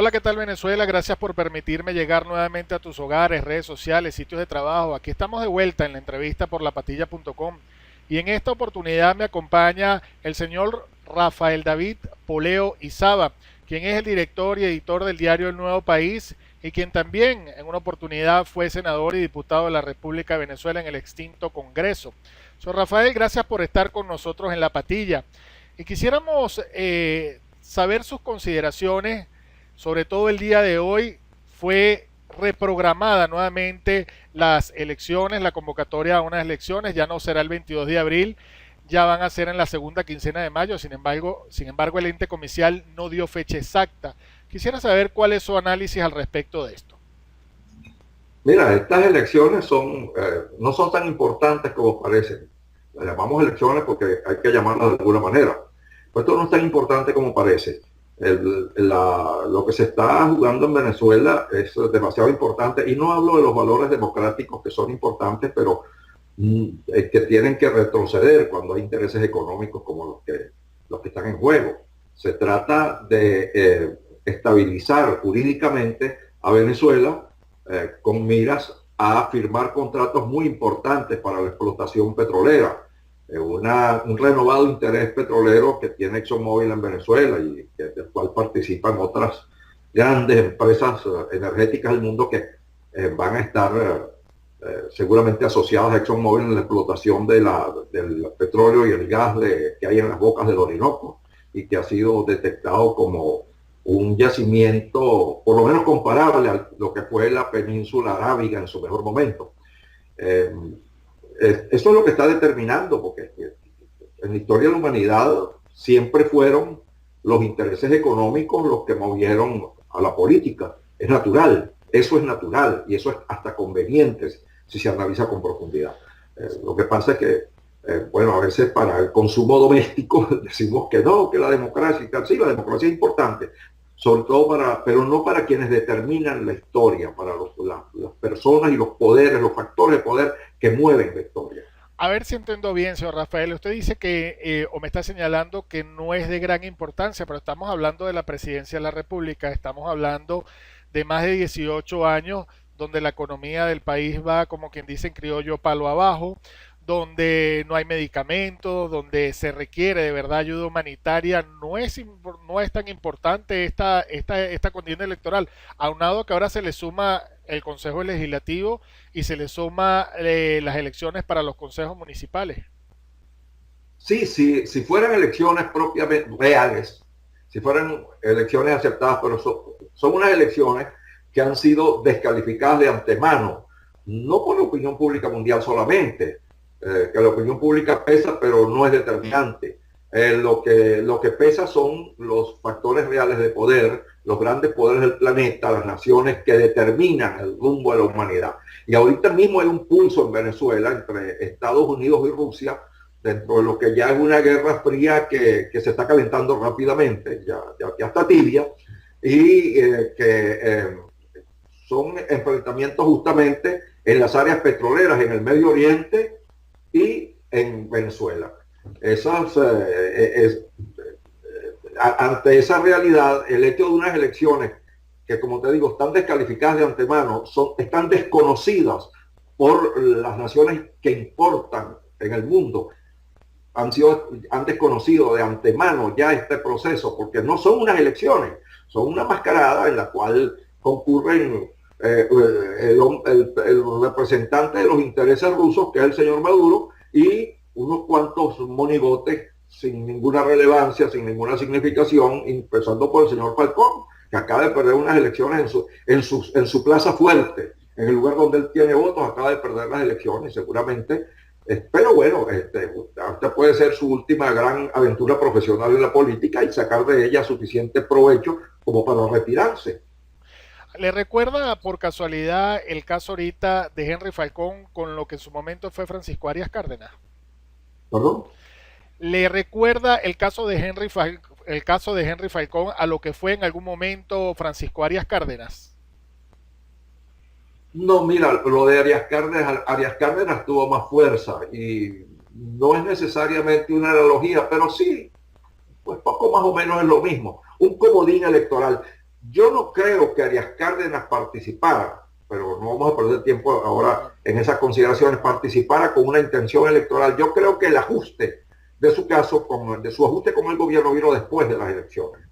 Hola, ¿qué tal Venezuela? Gracias por permitirme llegar nuevamente a tus hogares, redes sociales, sitios de trabajo. Aquí estamos de vuelta en la entrevista por lapatilla.com y en esta oportunidad me acompaña el señor Rafael David Poleo Izaba, quien es el director y editor del diario El Nuevo País y quien también en una oportunidad fue senador y diputado de la República de Venezuela en el extinto Congreso. Señor Rafael, gracias por estar con nosotros en La Patilla. Y quisiéramos saber sus consideraciones, sobre todo el día de hoy. Fue reprogramada nuevamente las elecciones, la convocatoria a unas elecciones, ya no será el 22 de abril, ya van a ser en la segunda quincena de mayo, sin embargo el ente comicial no dio fecha exacta. Quisiera saber cuál es su análisis al respecto de esto. Mira, estas elecciones no son tan importantes como parecen. Las llamamos elecciones porque hay que llamarlas de alguna manera. Pues esto no es tan importante como parece. Lo que se está jugando en Venezuela es demasiado importante y no hablo de los valores democráticos que son importantes, pero que tienen que retroceder cuando hay intereses económicos como los que están en juego. Se trata de estabilizar jurídicamente a Venezuela con miras a firmar contratos muy importantes para la explotación petrolera. Un renovado interés petrolero que tiene ExxonMobil en Venezuela y del cual participan otras grandes empresas energéticas del mundo que van a estar seguramente asociadas a ExxonMobil en la explotación del petróleo y el gas que hay en las bocas del Orinoco y que ha sido detectado como un yacimiento por lo menos comparable a lo que fue la península arábiga en su mejor momento. Eh, Eso es lo que está determinando, porque en la historia de la humanidad siempre fueron los intereses económicos los que movieron a la política. Es natural, eso es natural y eso es hasta conveniente si se analiza con profundidad. Lo que pasa es que, bueno, a veces para el consumo doméstico decimos que no, que la democracia y tal. Sí, la democracia es importante, sobre todo pero no para quienes determinan la historia, para las personas y los poderes, los factores de poder que mueven la historia. A ver si entiendo bien, señor Rafael. Usted dice o me está señalando que no es de gran importancia, pero estamos hablando de la presidencia de la República, estamos hablando de más de 18 años donde la economía del país va, como quien dice en criollo, palo abajo, donde no hay medicamentos, donde se requiere de verdad ayuda humanitaria. No es tan importante esta contienda electoral, aunado que ahora se le suma el Consejo Legislativo y se le suma las elecciones para los consejos municipales. Sí, sí, si fueran elecciones propiamente reales, si fueran elecciones aceptadas, pero son unas elecciones que han sido descalificadas de antemano, no por la opinión pública mundial solamente, que la opinión pública pesa, pero no es determinante. Lo que pesa son los factores reales de poder, los grandes poderes del planeta, las naciones que determinan el rumbo de la humanidad. Y ahorita mismo hay un pulso en Venezuela entre Estados Unidos y Rusia, dentro de lo que ya es una guerra fría que se está calentando rápidamente, ya está tibia, y son enfrentamientos justamente en las áreas petroleras, en el Medio Oriente y en Venezuela. Esas, ante esa realidad, el hecho de unas elecciones que, como te digo, están descalificadas de antemano, están desconocidas por las naciones que importan en el mundo, han desconocido de antemano ya este proceso, porque no son unas elecciones, son una mascarada en la cual concurren el representante de los intereses rusos, que es el señor Maduro, y unos cuantos monigotes sin ninguna relevancia, sin ninguna significación, empezando por el señor Falcón, que acaba de perder unas elecciones en su plaza fuerte, en el lugar donde él tiene votos, acaba de perder las elecciones, seguramente. Pero bueno, esta puede ser su última gran aventura profesional en la política y sacar de ella suficiente provecho como para retirarse. ¿Le recuerda por casualidad el caso ahorita de Henry Falcón con lo que en su momento fue Francisco Arias Cárdenas? ¿Perdón? ¿Le recuerda el caso de Henry Falcón a lo que fue en algún momento Francisco Arias Cárdenas? No, mira, lo de Arias Cárdenas tuvo más fuerza y no es necesariamente una analogía, pero sí, pues poco más o menos es lo mismo. Un comodín electoral. Yo no creo que Arias Cárdenas participara, pero no vamos a perder tiempo ahora en esas consideraciones, participara con una intención electoral. Yo creo que el ajuste de su caso, de su ajuste con el gobierno, vino después de las elecciones.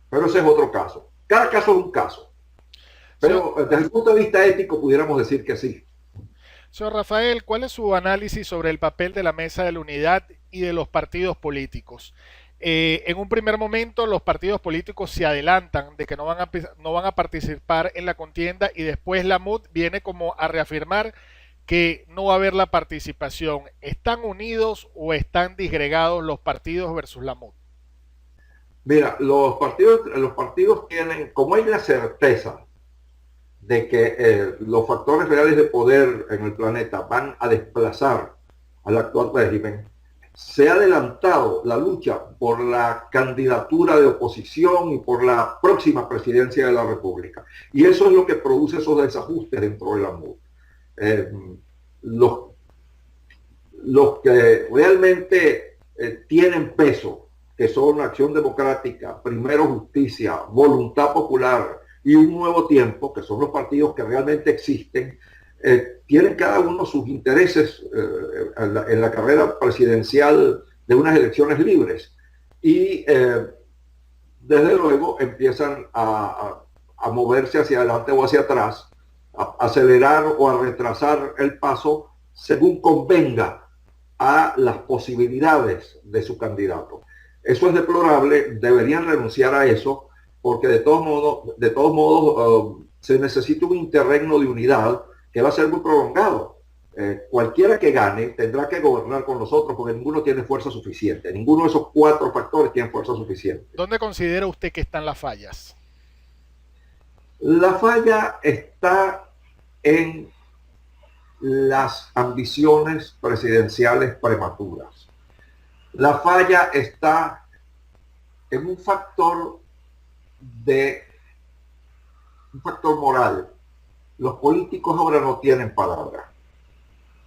Pero ese es otro caso. Cada caso es un caso. Pero desde el punto de vista ético pudiéramos decir que sí. Señor Rafael, ¿cuál es su análisis sobre el papel de la Mesa de la Unidad y de los partidos políticos? En un primer momento, los partidos políticos se adelantan de que no van a participar en la contienda y después la MUD viene como a reafirmar que no va a haber la participación. ¿Están unidos o están disgregados los partidos versus la MUD? Mira, los partidos tienen, como hay la certeza de que los factores reales de poder en el planeta van a desplazar al actual régimen, se ha adelantado la lucha por la candidatura de oposición y por la próxima presidencia de la República. Y eso es lo que produce esos desajustes dentro de la MUD. Eh, los, los que realmente tienen peso, que son Acción Democrática, Primero Justicia, Voluntad Popular y Un Nuevo Tiempo, que son los partidos que realmente existen, tienen cada uno sus intereses en la carrera presidencial de unas elecciones libres. Y desde luego empiezan a moverse hacia adelante o hacia atrás, a acelerar o a retrasar el paso según convenga a las posibilidades de su candidato. Eso es deplorable, deberían renunciar a eso, porque de todos modos se necesita un interregno de unidad que va a ser muy prolongado. Cualquiera que gane tendrá que gobernar con los otros porque ninguno tiene fuerza suficiente. Ninguno de esos cuatro factores tiene fuerza suficiente. ¿Dónde considera usted que están las fallas? La falla está en las ambiciones presidenciales prematuras. La falla está en un factor moral. Los políticos ahora no tienen palabra.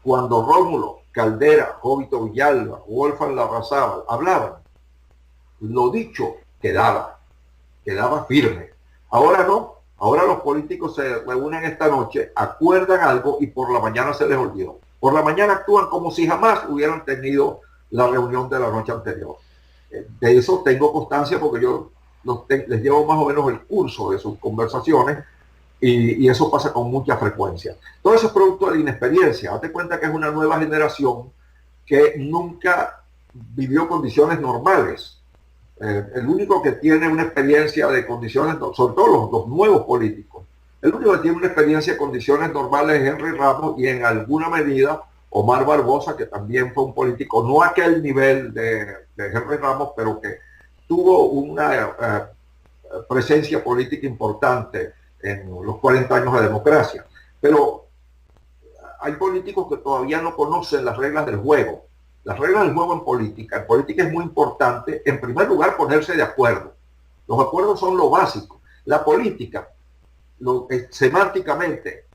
Cuando Rómulo, Caldera, Jovito Villalba, Wolfgang Larrazábal hablaban, lo dicho quedaba firme. Ahora no. Ahora los políticos se reúnen esta noche, acuerdan algo y por la mañana se les olvidó. Por la mañana actúan como si jamás hubieran tenido la reunión de la noche anterior. De eso tengo constancia porque yo les llevo más o menos el curso de sus conversaciones y eso pasa con mucha frecuencia. Todo eso es producto de la inexperiencia. Date cuenta que es una nueva generación que nunca vivió condiciones normales. El único que tiene una experiencia de condiciones, sobre todo los nuevos políticos, el único que tiene una experiencia de condiciones normales es Henry Ramos y en alguna medida Omar Barbosa, que también fue un político, no a aquel nivel de Henry Ramos, pero que tuvo una presencia política importante en los 40 años de democracia. Pero hay políticos que todavía no conocen las reglas del juego. Las reglas del juego en política es muy importante, en primer lugar, ponerse de acuerdo. Los acuerdos son lo básico. La política, semánticamente,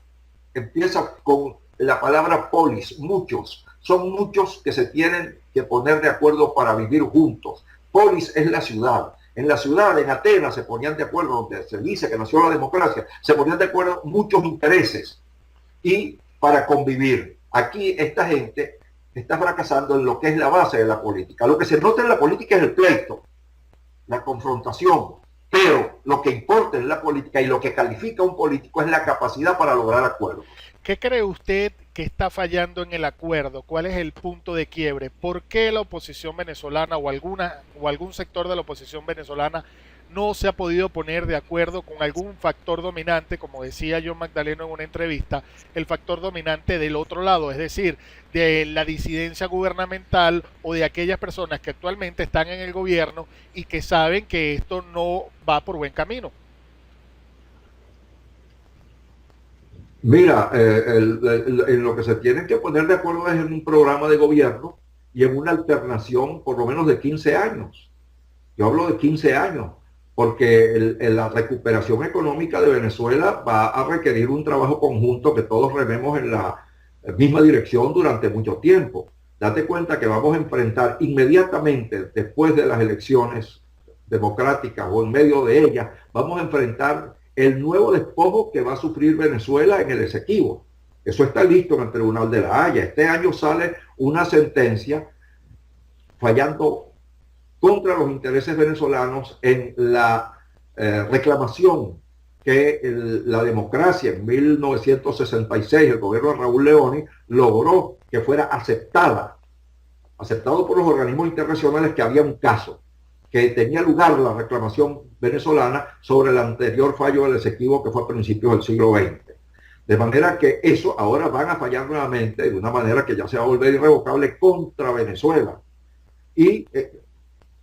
empieza con la palabra polis, muchos. Son muchos que se tienen que poner de acuerdo para vivir juntos. Polis es la ciudad. En la ciudad, en Atenas, se ponían de acuerdo, donde se dice que nació la democracia, se ponían de acuerdo muchos intereses y para convivir. Aquí esta gente está fracasando en lo que es la base de la política. Lo que se nota en la política es el pleito, la confrontación, pero lo que importa en la política y lo que califica a un político es la capacidad para lograr acuerdos. ¿Qué cree usted que está fallando en el acuerdo? ¿Cuál es el punto de quiebre? ¿Por qué la oposición venezolana o algún sector de la oposición venezolana no se ha podido poner de acuerdo con algún factor dominante, como decía John Magdaleno en una entrevista, el factor dominante del otro lado, es decir, de la disidencia gubernamental o de aquellas personas que actualmente están en el gobierno y que saben que esto no va por buen camino? Mira, en lo que se tienen que poner de acuerdo es en un programa de gobierno y en una alternación por lo menos de 15 años. Yo hablo de 15 años, porque la recuperación económica de Venezuela va a requerir un trabajo conjunto que todos rememos en la misma dirección durante mucho tiempo. Date cuenta que vamos a enfrentar inmediatamente después de las elecciones democráticas o en medio de ellas, vamos a enfrentar el nuevo despojo que va a sufrir Venezuela en el Esequibo. Eso está listo en el Tribunal de la Haya. Este año sale una sentencia fallando contra los intereses venezolanos en la reclamación que la democracia en 1966, el gobierno de Raúl Leoni, logró que fuera aceptado por los organismos internacionales que había un caso, que tenía lugar la reclamación venezolana sobre el anterior fallo del Esequibo que fue a principios del siglo XX. De manera que eso ahora van a fallar nuevamente de una manera que ya se va a volver irrevocable contra Venezuela. Y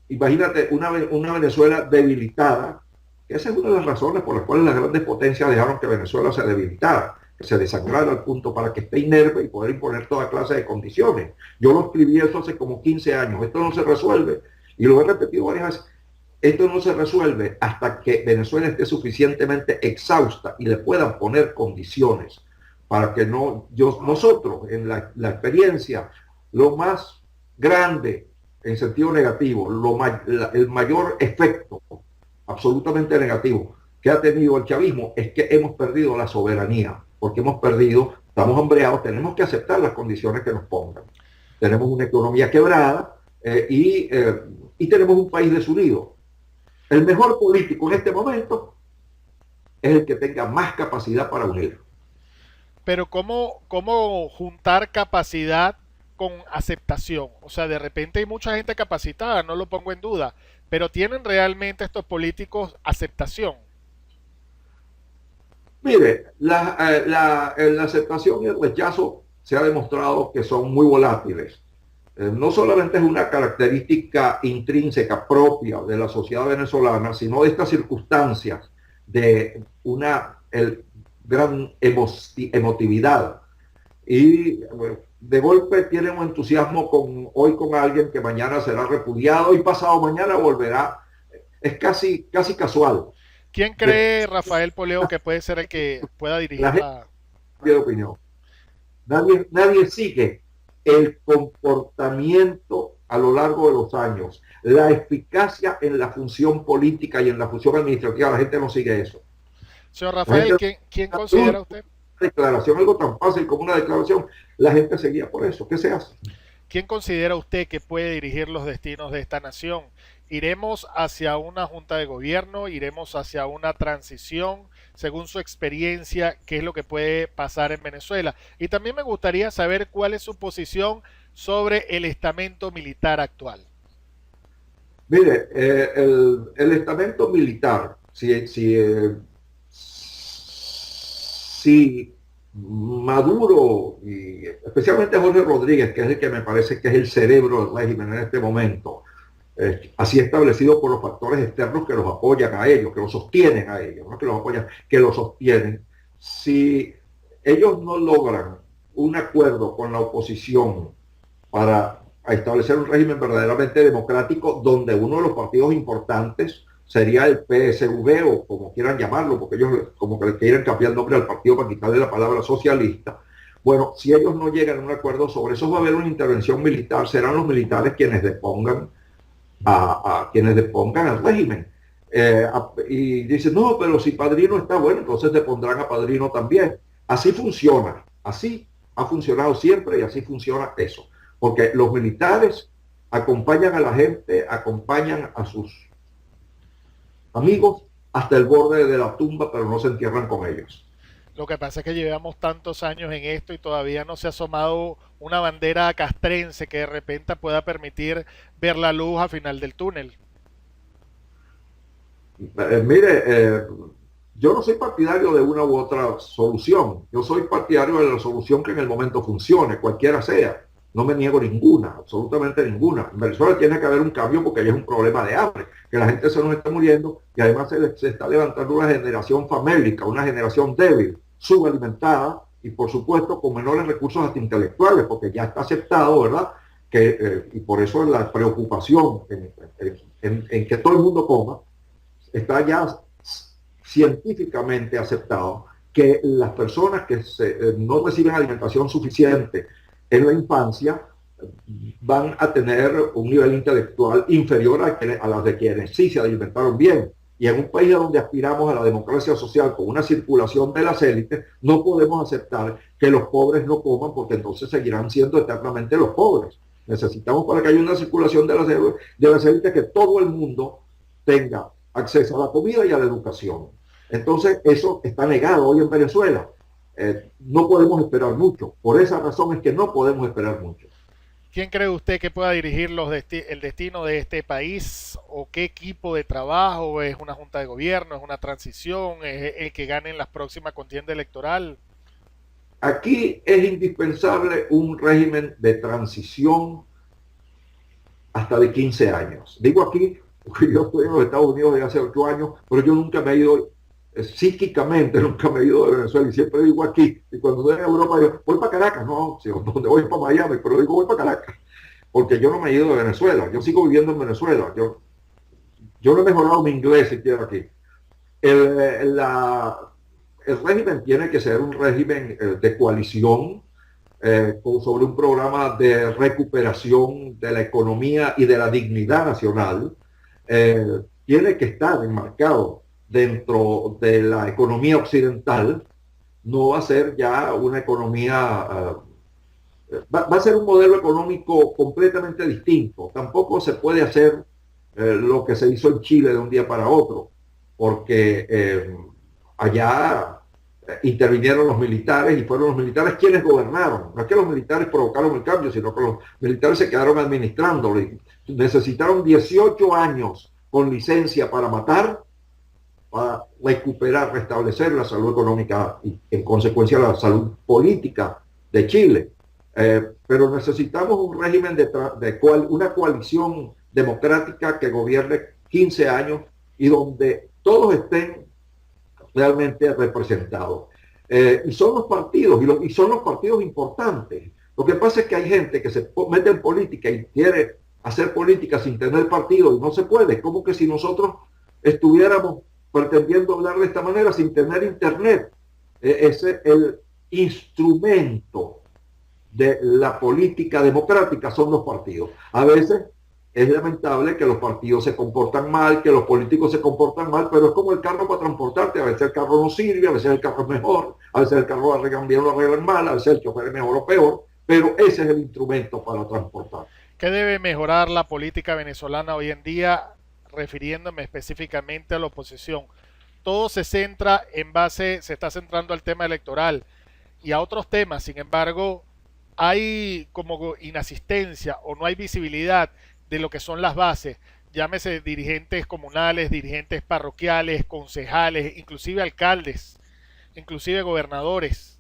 imagínate una Venezuela debilitada. Esa es una de las razones por las cuales las grandes potencias dejaron que Venezuela se debilitara, que se desangrara al punto para que esté inerme y poder imponer toda clase de condiciones. Yo lo escribí eso hace como 15 años. Esto no se resuelve, y lo he repetido varias veces, esto no se resuelve hasta que Venezuela esté suficientemente exhausta y le puedan poner condiciones para que nosotros, en la experiencia, lo más grande en sentido negativo, el mayor efecto absolutamente negativo que ha tenido el chavismo es que hemos perdido la soberanía, porque estamos hambreados, tenemos que aceptar las condiciones que nos pongan. Tenemos una economía quebrada y tenemos un país desunido. El mejor político en este momento es el que tenga más capacidad para unir. Pero ¿cómo juntar capacidad con aceptación? O sea, de repente hay mucha gente capacitada, no lo pongo en duda, pero ¿tienen realmente estos políticos aceptación? Mire, la aceptación y el rechazo se ha demostrado que son muy volátiles. No solamente es una característica intrínseca propia de la sociedad venezolana, sino de estas circunstancias de una gran emotividad. Y de golpe tienen un entusiasmo hoy con alguien que mañana será repudiado y pasado mañana volverá. Es casi casual. ¿Quién cree, Rafael Poleo, que puede ser el que pueda dirigir la de opinión? Nadie sigue el comportamiento a lo largo de los años, la eficacia en la función política y en la función administrativa. La gente no sigue eso. Señor Rafael, ¿quién considera usted? Declaración, algo tan fácil como una declaración, la gente seguía por eso. ¿Qué se hace? ¿Quién considera usted que puede dirigir los destinos de esta nación? ¿Iremos hacia una junta de gobierno? ¿Iremos hacia una transición? Según su experiencia, ¿qué es lo que puede pasar en Venezuela? Y también me gustaría saber cuál es su posición sobre el estamento militar actual. Mire, el estamento militar, si Maduro y especialmente Jorge Rodríguez, que es el que me parece que es el cerebro del régimen en este momento, así establecido por los factores externos que los apoyan a ellos, que los sostienen a ellos, no que los apoyan, que los sostienen. Si ellos no logran un acuerdo con la oposición para establecer un régimen verdaderamente democrático, donde uno de los partidos importantes sería el PSV o como quieran llamarlo, porque ellos como que le quieren cambiar el nombre al partido para quitarle la palabra socialista. Bueno, si ellos no llegan a un acuerdo sobre eso, va a haber una intervención militar, serán los militares quienes depongan quienes depongan al régimen. Y dicen, no, pero si Padrino está bueno, entonces depondrán a Padrino también. Así funciona, así ha funcionado siempre y así funciona eso. Porque los militares acompañan a la gente, acompañan a sus amigos hasta el borde de la tumba, pero no se entierran con ellos. Lo que pasa es que llevamos tantos años en esto y todavía no se ha asomado una bandera castrense que de repente pueda permitir ver la luz al final del túnel. Yo no soy partidario de una u otra solución. Yo soy partidario de la solución que en el momento funcione, cualquiera sea. No me niego ninguna, absolutamente ninguna. En Venezuela tiene que haber un cambio porque ya es un problema de hambre, que la gente se nos está muriendo y además se está levantando una generación famélica, una generación débil, subalimentada y por supuesto con menores recursos hasta intelectuales, porque ya está aceptado, ¿verdad? Y por eso la preocupación en que todo el mundo coma, está ya científicamente aceptado que las personas que no reciben alimentación suficiente en la infancia van a tener un nivel intelectual inferior a las de quienes sí se alimentaron bien. Y en un país donde aspiramos a la democracia social con una circulación de las élites, no podemos aceptar que los pobres no coman, porque entonces seguirán siendo eternamente los pobres. Necesitamos, para que haya una circulación de las élites, que todo el mundo tenga acceso a la comida y a la educación. Entonces eso está negado hoy en Venezuela. No podemos esperar mucho. Por esa razón es que no podemos esperar mucho. ¿Quién cree usted que pueda dirigir el destino de este país? ¿O qué equipo de trabajo? ¿Es una junta de gobierno? ¿Es una transición? ¿Es el que gane en la próxima contienda electoral? Aquí es indispensable un régimen de transición hasta de 15 años. Digo aquí, porque yo estoy en los Estados Unidos desde hace 8 años, pero yo nunca me he ido, psíquicamente nunca me he ido de Venezuela, y siempre digo aquí, y cuando estoy en Europa digo, voy para Caracas, no, si, donde voy para Miami, pero digo voy para Caracas, porque yo no me he ido de Venezuela, yo sigo viviendo en Venezuela, yo no he mejorado mi inglés siquiera aquí. El, la, el régimen tiene que ser un régimen de coalición, sobre un programa de recuperación de la economía y de la dignidad nacional. Tiene que estar enmarcado dentro de la economía occidental. No va a ser ya una economía, va a ser un modelo económico completamente distinto. Tampoco se puede hacer lo que se hizo en Chile de un día para otro, porque allá intervinieron los militares, y fueron los militares quienes gobernaron. No es que los militares provocaron el cambio, sino que los militares se quedaron administrándolo. Necesitaron 18 años con licencia para matar, para recuperar, restablecer la salud económica y en consecuencia la salud política de Chile. Pero necesitamos un régimen una coalición democrática que gobierne 15 años y donde todos estén realmente representados. Y son los partidos, y son los partidos importantes. Lo que pasa es que hay gente que se mete en política y quiere hacer política sin tener partido, y no se puede. Es como que si nosotros estuviéramos pretendiendo hablar de esta manera sin tener internet. Ese el instrumento de la política democrática son los partidos. A veces es lamentable que los partidos se comportan mal, que los políticos se comportan mal, pero es como el carro para transportarte. A veces el carro no sirve, a veces el carro es mejor, a veces el carro arreglan bien o arreglan mal, a veces el chofer es mejor o peor, pero ese es el instrumento para transportar. ¿Qué debe mejorar la política venezolana hoy en día, refiriéndome específicamente a la oposición? Todo se centra se está centrando al tema electoral y a otros temas. Sin embargo, hay como inasistencia o no hay visibilidad de lo que son las bases. Llámese dirigentes comunales, dirigentes parroquiales, concejales, inclusive alcaldes, inclusive gobernadores.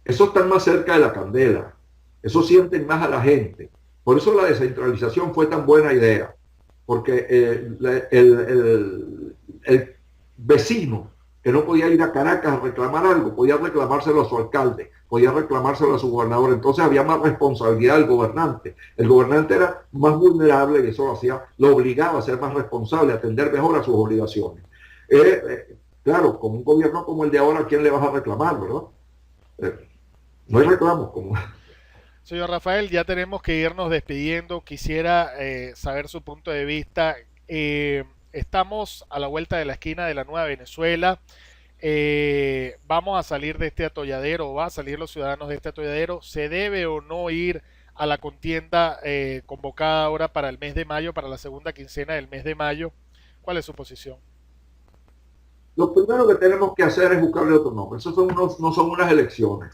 Eso está más cerca de la candela. Eso sienten más a la gente. Por eso la descentralización fue tan buena idea. Porque el vecino que no podía ir a Caracas a reclamar algo, podía reclamárselo a su alcalde, podía reclamárselo a su gobernador. Entonces había más responsabilidad del gobernante. El gobernante era más vulnerable, y eso lo obligaba a ser más responsable, a atender mejor a sus obligaciones. Claro, con un gobierno como el de ahora, ¿a quién le vas a reclamar, verdad? No hay reclamos. Señor Rafael, ya tenemos que irnos despidiendo. Quisiera saber su punto de vista. Estamos a la vuelta de la esquina de la nueva Venezuela. Vamos a salir de este atolladero, o va a salir los ciudadanos de este atolladero. ¿Se debe o no ir a la contienda convocada ahora para el mes de mayo, para la segunda quincena del mes de mayo? ¿Cuál es su posición? Lo primero que tenemos que hacer es buscarle otro nombre. Eso no son unas elecciones.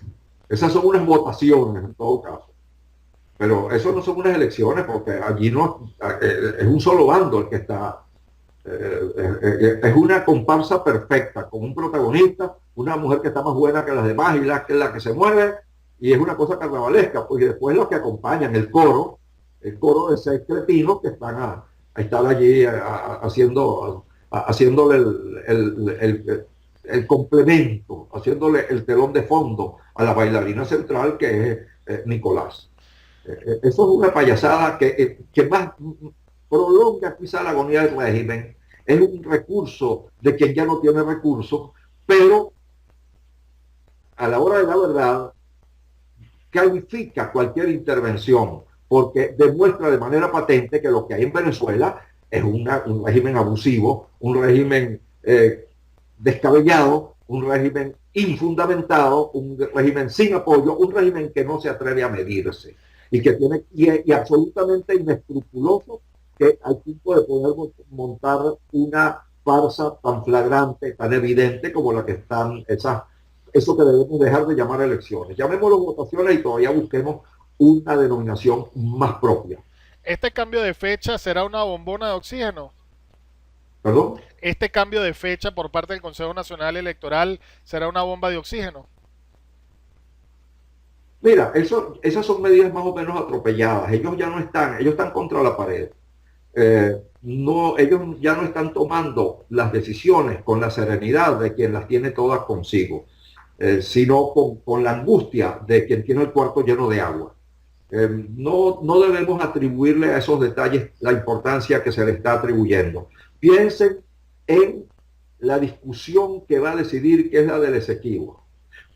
Esas son unas votaciones en todo caso. Pero eso no son unas elecciones, porque allí no es un solo bando el que está. Es una comparsa perfecta, con un protagonista, una mujer que está más buena que las demás y la que se mueve, y es una cosa carnavalesca. Pues, y después los que acompañan, el coro de 6 cretinos que están a estar allí haciéndole el complemento, haciéndole el telón de fondo a la bailarina central, que es Nicolás. Eso es una payasada que más prolonga quizá la agonía del régimen. Es un recurso de quien ya no tiene recursos, pero a la hora de la verdad califica cualquier intervención porque demuestra de manera patente que lo que hay en Venezuela es un régimen abusivo, un régimen descabellado, un régimen infundamentado, un régimen sin apoyo, un régimen que no se atreve a medirse y que tiene y absolutamente inescrupuloso, que al punto de poder montar una farsa tan flagrante, tan evidente como la que están eso que debemos dejar de llamar elecciones. Llamémoslo votaciones y todavía busquemos una denominación más propia. ¿Este cambio de fecha será una bombona de oxígeno? ¿Perdón? ¿Este cambio de fecha por parte del Consejo Nacional Electoral será una bomba de oxígeno? Mira, esas son medidas más o menos atropelladas. Ellos ya no están, ellos están contra la pared. No, ellos ya no están tomando las decisiones con la serenidad de quien las tiene todas consigo, sino con la angustia de quien tiene el cuarto lleno de agua. No debemos atribuirle a esos detalles la importancia que se le está atribuyendo. Piensen en la discusión que va a decidir, que es la del Esequibo.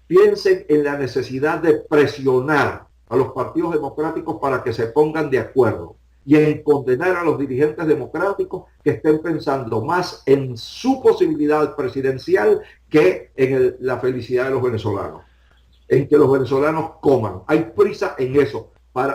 Piensen en la necesidad de presionar a los partidos democráticos para que se pongan de acuerdo y en condenar a los dirigentes democráticos que estén pensando más en su posibilidad presidencial que en la felicidad de los venezolanos, en que los venezolanos coman. Hay prisa en eso.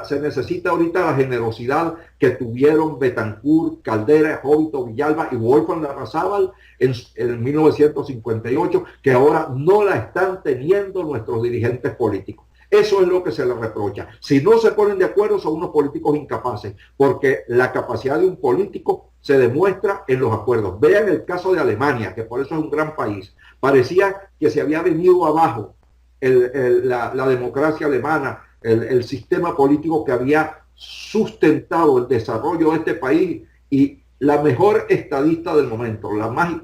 Se necesita ahorita la generosidad que tuvieron Betancourt, Caldera, Jovito Villalba y Wolfgang Larrazábal en 1958, que ahora no la están teniendo nuestros dirigentes políticos. Eso es lo que se les reprocha. Si no se ponen de acuerdo, son unos políticos incapaces, porque la capacidad de un político se demuestra en los acuerdos. Vean el caso de Alemania, que por eso es un gran país. Parecía que se había venido abajo la democracia alemana, el sistema político que había sustentado el desarrollo de este país, y la mejor estadista del momento, la más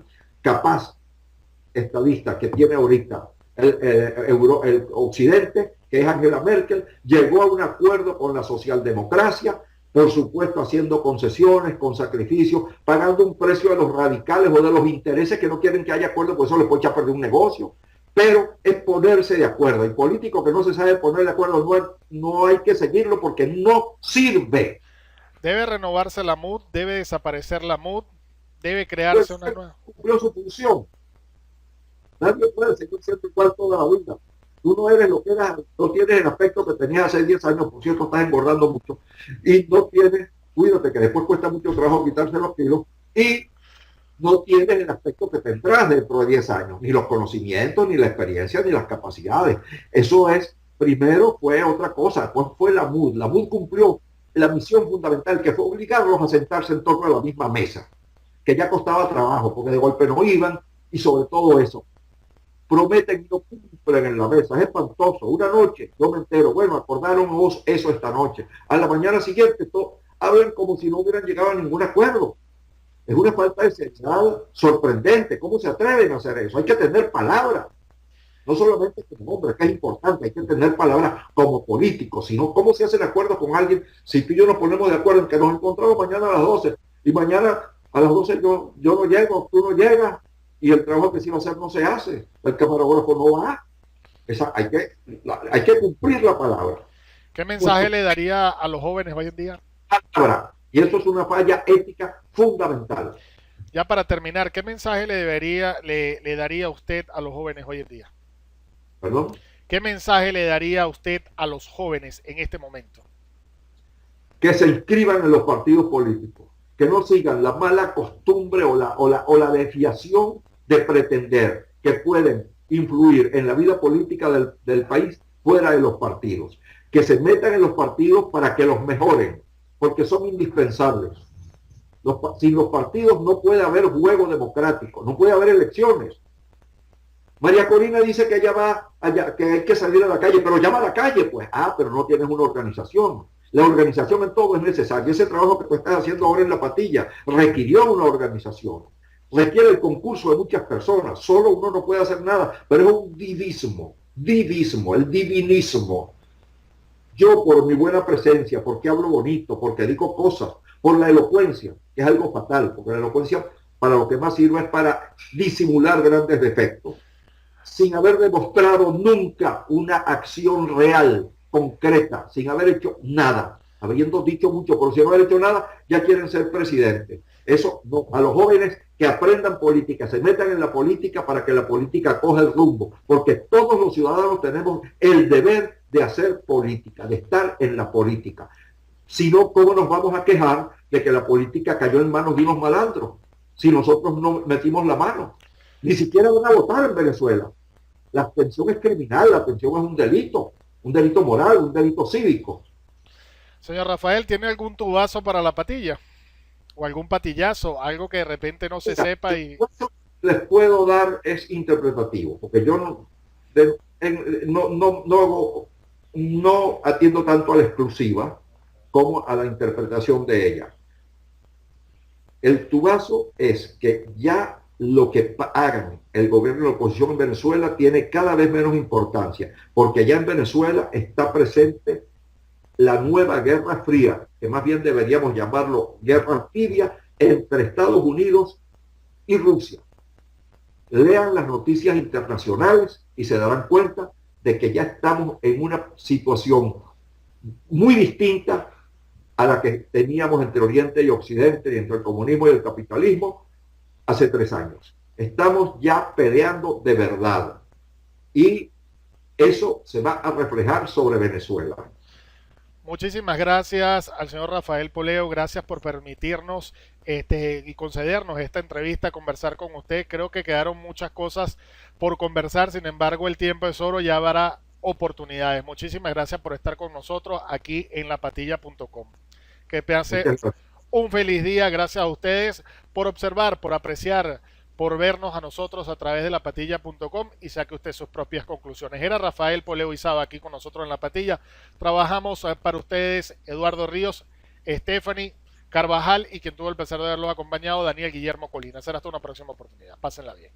capaz estadista que tiene ahorita el Occidente, que es Angela Merkel, llegó a un acuerdo con la socialdemocracia, por supuesto haciendo concesiones, con sacrificios, pagando un precio de los radicales o de los intereses que no quieren que haya acuerdo, por eso les puede echar a perder un negocio. Pero es ponerse de acuerdo. El político que no se sabe poner de acuerdo no hay que seguirlo porque no sirve. Debe renovarse la MUD, debe desaparecer la MUD, debe crearse una nueva. Cumplió su función. Nadie puede seguir siendo igual toda la vida. Tú no eres lo que eras, no tienes el aspecto que tenías hace 10 años, por cierto, estás engordando mucho. Y no tienes, cuídate que después cuesta mucho trabajo quitarse los kilos, y no tienes el aspecto que tendrás dentro de 10 años, ni los conocimientos, ni la experiencia, ni las capacidades. Eso es, primero fue otra cosa, después fue la MUD. La MUD cumplió la misión fundamental, que fue obligarlos a sentarse en torno a la misma mesa, que ya costaba trabajo, porque de golpe no iban, y sobre todo eso, prometen y no cumplen en la mesa. Es espantoso. Una noche, yo me entero, bueno, acordaron vos eso esta noche. A la mañana siguiente, hablan como si no hubieran llegado a ningún acuerdo. Es una falta de seriedad sorprendente. ¿Cómo se atreven a hacer eso? Hay que tener palabra. No solamente como hombre, que es importante, hay que tener palabra como político, sino cómo se hacen acuerdos con alguien. Si tú y yo nos ponemos de acuerdo en que nos encontramos mañana a las 12 y mañana a las 12 yo no llego, tú no llegas, y el trabajo que se iba a hacer no se hace, el camarógrafo no va. Hay que cumplir la palabra. ¿Qué mensaje le daría a los jóvenes hoy en día? Palabra. Y eso es una falla ética fundamental. Ya para terminar, ¿qué mensaje le daría usted a los jóvenes hoy en día? ¿Perdón? ¿Qué mensaje le daría usted a los jóvenes en este momento? Que se inscriban en los partidos políticos, que no sigan la mala costumbre o la desviación de pretender que pueden influir en la vida política del país fuera de los partidos, que se metan en los partidos para que los mejoren, porque son indispensables. Sin los partidos no puede haber juego democrático, no puede haber elecciones. María Corina dice que ella va allá, que hay que salir a la calle, pero llama a la calle, pues, pero no tienes una organización. La organización en todo es necesaria. Ese trabajo que tú estás haciendo ahora en La Patilla requirió una organización, requiere el concurso de muchas personas. Solo uno no puede hacer nada, pero es un divismo, el divinismo. Yo, por mi buena presencia, porque hablo bonito, porque digo cosas, por la elocuencia, que es algo fatal, porque la elocuencia para lo que más sirve es para disimular grandes defectos, sin haber demostrado nunca una acción real concreta, sin haber hecho nada, habiendo dicho mucho, pero sin haber hecho nada, ya quieren ser presidente. Eso no, a los jóvenes que aprendan política, se metan en la política para que la política coja el rumbo, porque todos los ciudadanos tenemos el deber de hacer política, de estar en la política. Si no, ¿cómo nos vamos a quejar de que la política cayó en manos de unos malandros? Si nosotros no metimos la mano. Ni siquiera van a votar en Venezuela. La abstención es criminal, la abstención es un delito moral, un delito cívico. Señor Rafael, ¿tiene algún tubazo para la patilla? ¿O algún patillazo? Algo que de repente no se sepa y... Les puedo dar es interpretativo, porque yo no atiendo tanto a la exclusiva como a la interpretación de ella. El tubazo es que ya lo que hagan el gobierno y la oposición en Venezuela tiene cada vez menos importancia, porque ya en Venezuela está presente la nueva guerra fría, que más bien deberíamos llamarlo guerra tibia, entre Estados Unidos y Rusia. Lean las noticias internacionales y se darán cuenta de que ya estamos en una situación muy distinta a la que teníamos entre Oriente y Occidente, y entre el comunismo y el capitalismo hace 3 años. Estamos ya peleando de verdad y eso se va a reflejar sobre Venezuela. Muchísimas gracias al señor Rafael Poleo, gracias por permitirnos y concedernos esta entrevista, conversar con usted. Creo que quedaron muchas cosas por conversar, sin embargo el tiempo es oro, ya habrá oportunidades. Muchísimas gracias por estar con nosotros aquí en lapatilla.com. Que pase un feliz día, gracias a ustedes por observar, por apreciar, por vernos a nosotros a través de lapatilla.com y saque usted sus propias conclusiones. Era Rafael Poleo Izaba aquí con nosotros en La Patilla. Trabajamos para ustedes Eduardo Ríos, Stephanie Carvajal y quien tuvo el placer de haberlos acompañado, Daniel Guillermo Colina. Será hasta una próxima oportunidad. Pásenla bien.